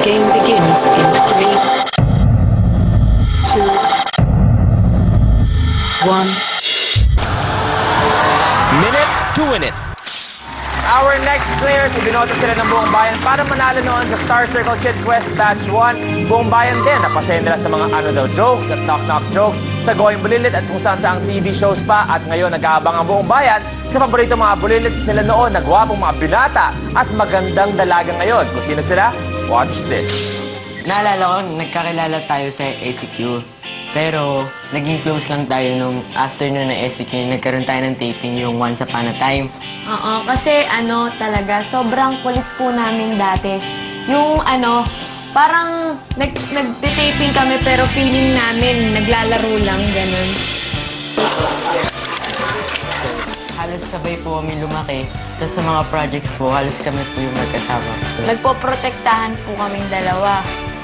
Game begins in 3, 2, 1. Minute to win it. Our next players, ibinoto sila ng buong bayan para manalo noon sa Star Circle Kid Quest Batch 1. Buong bayan din, napasaya nila sa mga ano daw jokes at knock-knock jokes, sa Going Bulilit at kung saan saang TV shows pa. At ngayon, nag-aabang ang buong bayan sa paborito mga bulilits nila noon, nagwapong mga binata at magandang dalaga ngayon. Kung sino sila, watch this. Naalala ko, nagkakilala tayo sa ACQ. Pero, naging close lang tayo nung after nun ng ACQ, nagkaroon tayo ng taping yung Once Upon a Time. Oo, kasi talaga, sobrang kulit po namin dati. Yung parang nagtitaping kami pero feeling namin naglalaro lang, ganun. Halos sabay po kami lumaki. Tapos sa mga projects po, halos kami po yung magkasama. Nagpoprotektahan po kaming dalawa.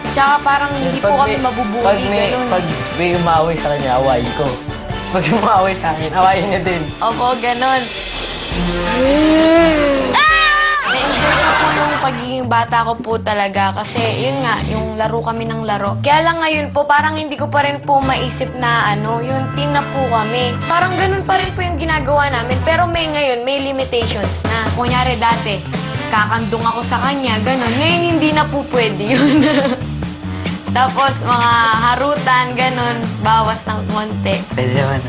Tsaka parang hindi po kami mabubuli, ganun. Pag may umaway sa kanya, awayin ko. Pag umaway sa akin, awayin niya din. Opo, ganun. Na-enjoy ko po yung pagiging bata ko po talaga kasi yun nga, yung laro kami ng laro. Kaya lang ngayon po, parang hindi ko pa rin po maisip na yung team na po kami. Parang ganun pa rin po yung ginagawa namin. Pero ngayon, may limitations na. Kunyari dati, kakandong ako sa kanya, ganun. Ngayon, hindi na po pwede yun. Tapos, mga harutan, ganun, bawas ng konti. Pwede naman.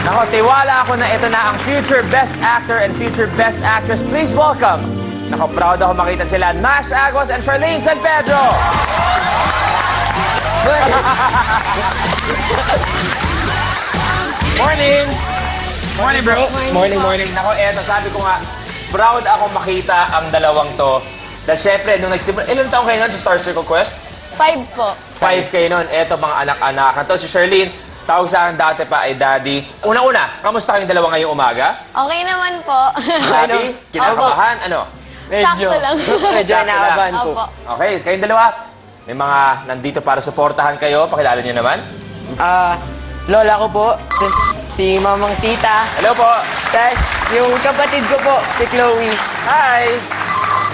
Nako, tiwala ako na ito na ang future best actor and future best actress. Please welcome. Nako, proud ako makita sila, Nash Agos and Charlene San Pedro. Morning! Morning, bro. Morning. Nako, eto, sabi ko nga, proud ako makita ang dalawang to. Dahil syempre, nung nagsimula, ilang taong kayo nun sa Star Circle Quest? 5 po. 5 kayo nun. Eto, mga anak-anak. Ito si Charlene, tawag sa akin dati pa ay Daddy. Una-una, kamusta kayong dalawa ngayong umaga? Okay naman po. Daddy, kinakabahan, ano? Sakto lang. Medyo Sakto lang. nakabahan po. Opo. Okay, kayong dalawa, may mga nandito para suportahan kayo. Pakilala niyo naman. Lola ko po, tapos si Mamang Sita, Hello po. tapos yung kapatid ko po, si Chloe. Hi.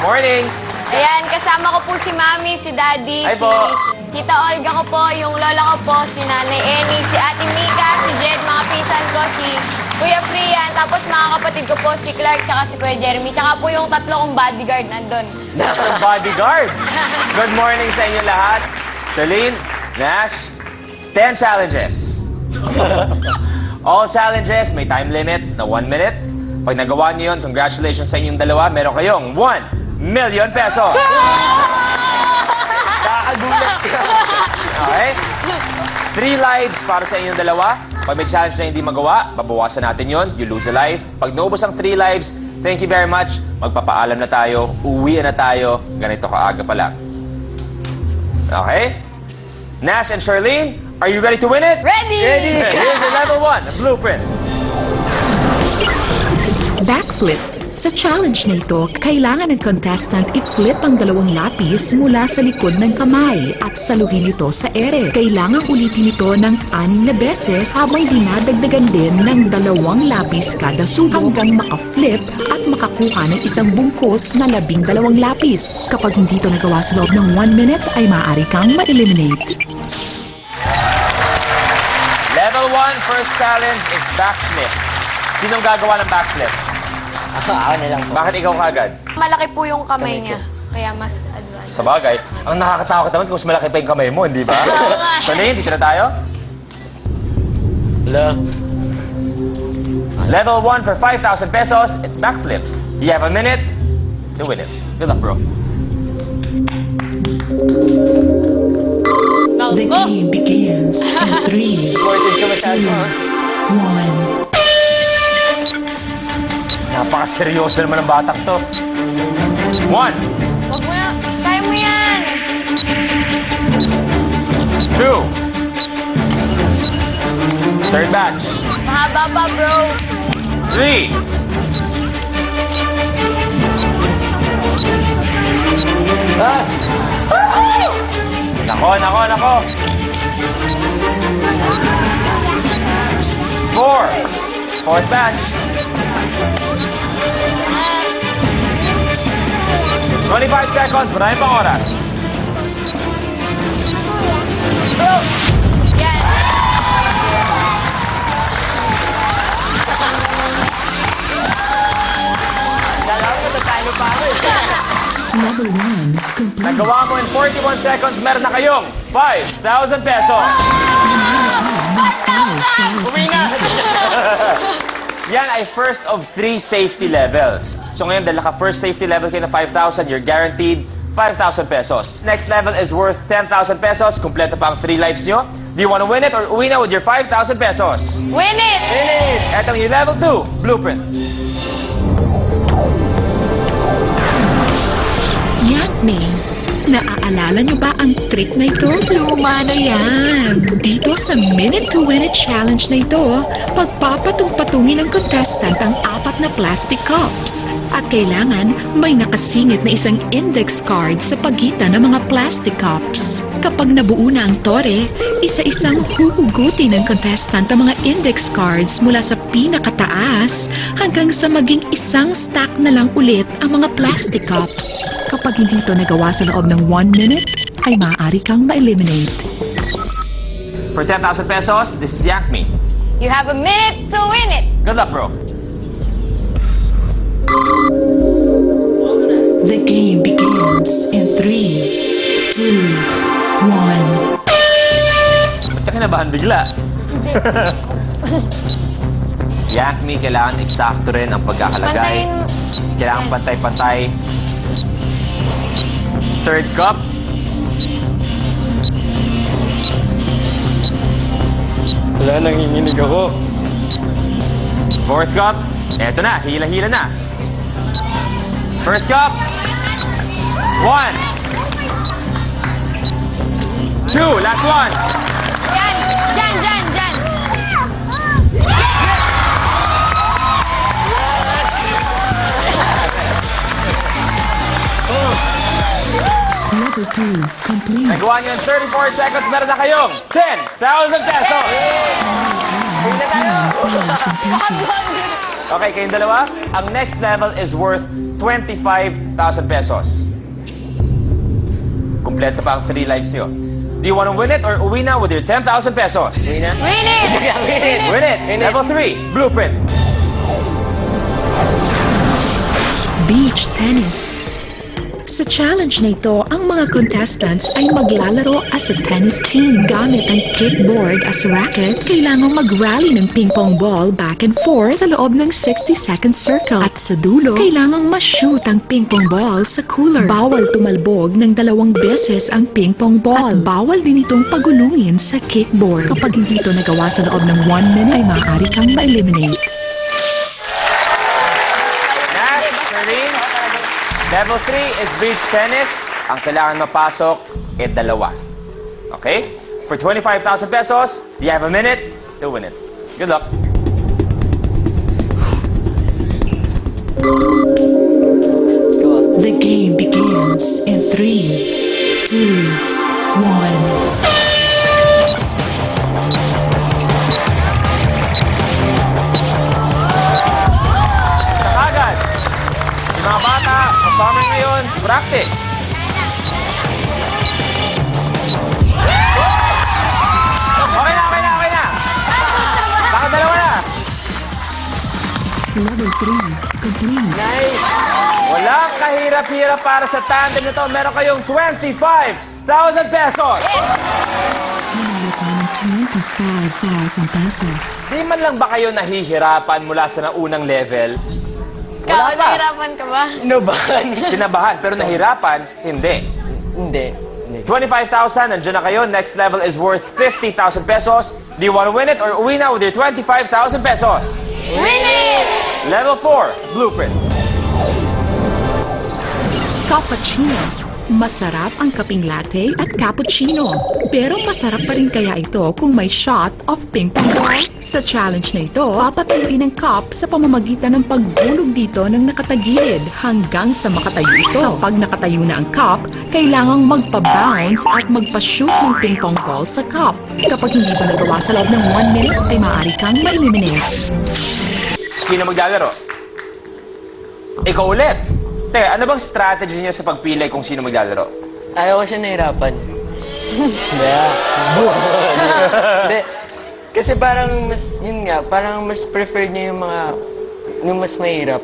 Morning. Ayan, kasama ko po si Mami, si Daddy, Hi si po. Tita Olga ko po, yung lola ko po, si Nanay Eni, si Ate Mika, si Jed, mga pinsan ko, si Kuya Frian, tapos mga kapatid ko po, si Clark, tsaka si Kuya Jeremy, tsaka po yung 3 kong bodyguard nandun. Bodyguard. Good morning sa inyo lahat. Charlene, Nash, 10 challenges. All challenges, may time limit na 1 minute. Pag nagawa niyo yun, congratulations sa inyong dalawa. Meron kayong 1 million pesos. Nakakagulat ka. Okay? 3 lives para sa inyong dalawa. Pag may challenge na hindi magawa, babawasan natin yon. You lose a life. Pag naubos ang 3 lives, thank you very much. Magpapaalam na tayo. Uwian na tayo. Ganito kaaga pa lang. Okay? Nash and Charlene, are you ready to win it? Ready! Here's your level 1, a blueprint. Backflip. Sa challenge na ito, kailangan ng contestant i-flip ang 2 lapis mula sa likod ng kamay at saluhin ito sa ere. Kailangan ulitin ito ng 6 na beses habang dinadagdagan din ng 2 lapis kada subok hanggang maka-flip at makakuha ng isang bungkos na 12 lapis. Kapag hindi ito nagawa sa loob ng 1 minute, ay maaari kang ma-eliminate. Level 1, first challenge is backflip. Sinong gagawa ng backflip? Ako na lang po. Bakit ikaw kagad? Malaki po yung kamay niya, kaya mas advance. Sa bagay, ang nakakatakot naman kung mas malaki pa yung kamay mo, hindi ba? Oo nga. Charlene, dito na tayo. Hello. Level 1 for 5,000 pesos, it's backflip. You have a minute to win it. Good luck, bro. The game begins in 3, Supported ka masyado. 1. Napaka-seryoso naman ng batang to. 1, Huwag mo na, kaya mo yan! 2, third batch, Mahaba pa, bro. 3, 4, Nako. 4th batch. 25 seconds, marami pang oras. Bro! Yan! Level 1 complete. Nagawa mo in 41 seconds, meron na kayong 5,000 pesos. 5,000 pesos. Yan ay first of 3 safety levels. So ngayon, dahil naka-first safety level kayo na 5,000, you're guaranteed 5,000 pesos. Next level is worth 10,000 pesos. Kompleto pa ang 3 lives nyo. Do you want to win it or uwi na with your 5,000 pesos? Win it! Etong yung level 2, blueprint. Yakme, naaalala niyo ba ang trick na ito? Luma na yan. Dito sa Minute to Win It Challenge na ito, pagpapatong-patungin ng contestant ang 4 na plastic cups. At kailangan may nakasingit na isang index card sa pagitan ng mga plastic cups. Kapag nabuo na ang tore, isa-isang huhugutin ng contestant ang mga index cards mula sa pinakataas hanggang sa maging isang stack na lang ulit ang mga plastic cups. Kapag hindi ito nagawa sa loob ng 1 minute, ay maaari kang ma-eliminate. For 10,000 pesos, this is Yakme. You have a minute to win it! Good luck, bro. The game begins in 3, 2, 1. Ba't ka kinabahan bigla? Yakme, kailangan eksakto rin ang pagkakalagay. Pantayin... Kailangan pantay-pantay. Third cup. Wala, nanginginig ako. Fourth cup. Eto na, hila-hila na. First cup. 1. 2, last one. Yan! Dyan, dyan, dyan! Level 2 complete. Nagawa niyo in 34 seconds, meron na kayong 10,000 pesos. 10,000 pesos. Okay, kayong dalawa, ang next level is worth 25,000 pesos. Kompleto pa ang 3 lives niyo. Do you want to win it or uwi na with your 10,000 pesos? Uwi na? Win it! Win it! Level 3, blueprint. Beach tennis. Sa challenge na ito, ang mga contestants ay maglalaro as a tennis team. Gamit ang kickboard as rackets, kailangang mag-rally ng ping-pong ball back and forth sa loob ng 60-second circle. At sa dulo, kailangang ma-shoot ang ping-pong ball sa cooler. Bawal tumalbog ng 2 beses ang ping-pong ball. At bawal din itong pagulungin sa kickboard. Kapag hindi ito nagawa sa loob ng 1 minute, ay maaari kang ma-eliminate. Nash, Serene, level 3 is beach tennis. Ang kailangan mapasok ay 2. Okay? For 25,000 pesos, you have a minute to win it. Good luck. The game begins in 3, 2, 1. Agad. Yung mga bata, sa summer ngayon, practice. Okay na, okay na, okay na. Baka 2 na. Level 3 complete. Walang kahirap-hirap para sa tandem nito. Meron kayong 25,000 pesos. Nanalo ka ng 25,000 pesos. Di man lang ba kayo nahihirapan mula sa naunang level? Ikaw, nahirapan ka ba? Nabahan. Kinabahan, pero nahirapan, hindi. Hindi. 25,000, nandiyan na kayo. Next level is worth 50,000 pesos. Do you want to win it or uwi na with your 25,000 pesos? Win it! Level 4, blueprint. Cappuccino. Masarap ang kaping latte at cappuccino. Pero masarap pa rin kaya ito kung may shot of ping-pong ball? Sa challenge na ito, papatuyuin ang cup sa pamamagitan ng paghulog dito ng nakatagilid hanggang sa makatayo ito. Kapag nakatayo na ang cup, kailangang magpa-bounce at magpa-shoot ng ping-pong ball sa cup. Kapag hindi pa nagawa sa loob ng 1 minute, ay maaari kang ma-eliminate. Sino maglalaro? Ikaw ulit. Teka, ano bang strategy niyo sa pagpili kung sino maglalaro? Ayaw ko siya nahirapan. Hindi. Hindi. Kasi parang mas, yun nga, parang mas preferred niya yung mas mahirap.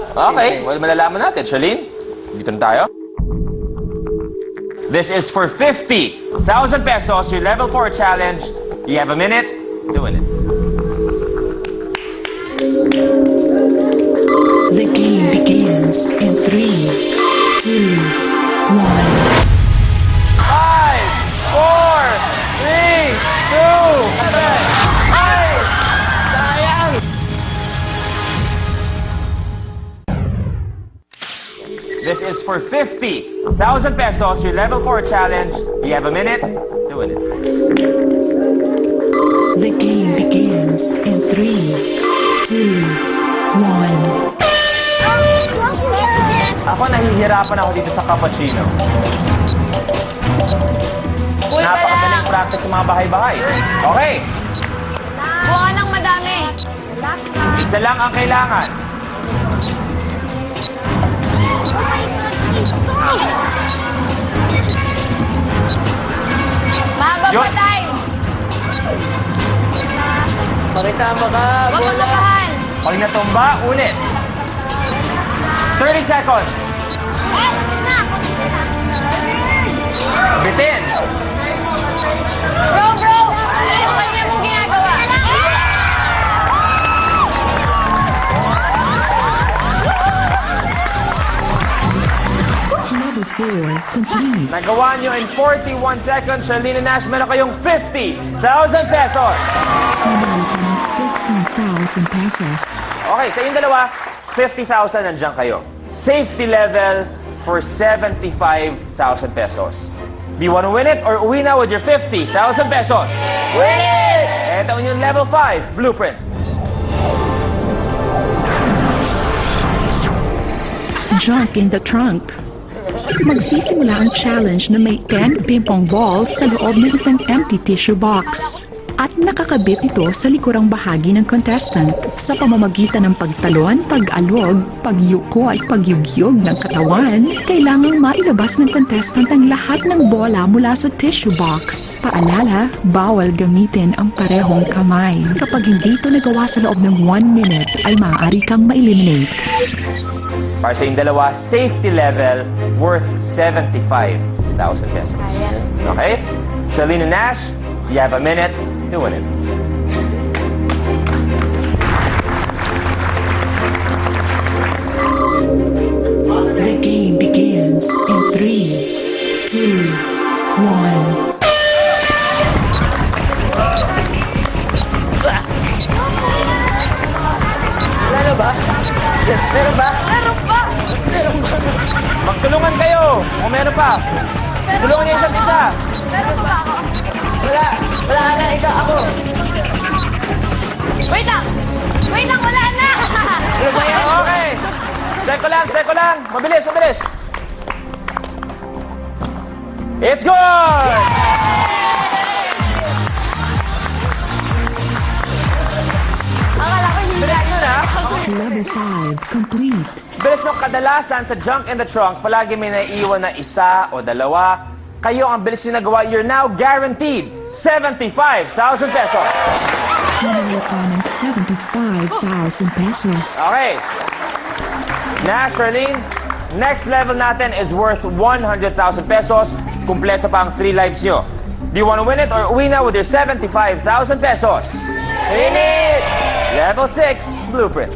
Okay, well, malalaman natin. Charlene, dito na tayo. This is for 50,000 pesos, your level 4 challenge. You have a minute to win it. The game begins in 3, 2, 1. 5, 4, 3, 2, 1. Ay! Sayang! This is for 50,000 pesos, your level 4 challenge. You have a minute to win it. The game begins in 3, 2, 1. Ako nahihirapan ako dito sa cappuccino. Cool ka lang. Napakadaling practice sa mga bahay-bahay. Okay, Buka ng madami. isa lang ang kailangan. Mahaba pa Yun. time. Pakisama ka, Huwag kang bola. kabahan. Pag natumba, ulit. 30 seconds. Bitin. Bro! Ano kanya mong ginagawa? Level 4 complete. Nagawa nyo in 41 seconds. Charlene and Nash, meron kayong 50,000 pesos. Nanalo ka ng 50,000 pesos. Okay, sa inyong dalawa, 50,000 nandiyan kayo. Safety level for 75,000 pesos. Do you want to win it or uwi na with your 50,000 pesos? Win it! Ito ang yung level 5 blueprint. Junk in the trunk. Magsisimula ang challenge na may 10 ping-pong balls sa loob ng isang empty tissue box. At nakakabit ito sa likurang bahagi ng contestant sa pamamagitan ng pagtalon, pag-alog, pagyuko at pagyugyog ng katawan. Kailangang mailabas ng contestant ang lahat ng bola mula sa tissue box. Paalala, bawal gamitin ang parehong kamay. Kapag hindi ito nagawa sa loob ng 1 minute, ay maaari kang ma-eliminate. Para sa inyong dalawa, safety level worth 75,000 pesos. Okay? Charlene and Nash, you have a minute to win it. The game begins in 3, 2, 1. Meron ba? Meron ba? Meron pa! Magtulungan kayo kung meron pa. Tulungan niyo isa't isa. Meron pa ba ako? Wala. Wala na, ikaw ako. Wait lang! Wait lang, wala na! Ano ba yan? Okay. Check ko lang. Mabilis. It's good! Akala ko hindi Bilis nun, ha? Level 5 complete. Bilis nung kadalasan sa junk in the trunk, palagi may naiiwan na isa o dalawa. Kayo ang bilis nyo nagawa. You're now guaranteed 75,000 pesos. Nanalo ka ng 75,000 pesos. Okay. Nash, Charlene, next level natin is worth 100,000 pesos. Kumpleto pa ang 3 lives nyo. Do you want to win it or uwi na with your 75,000 pesos? Win it! Level 6 blueprint.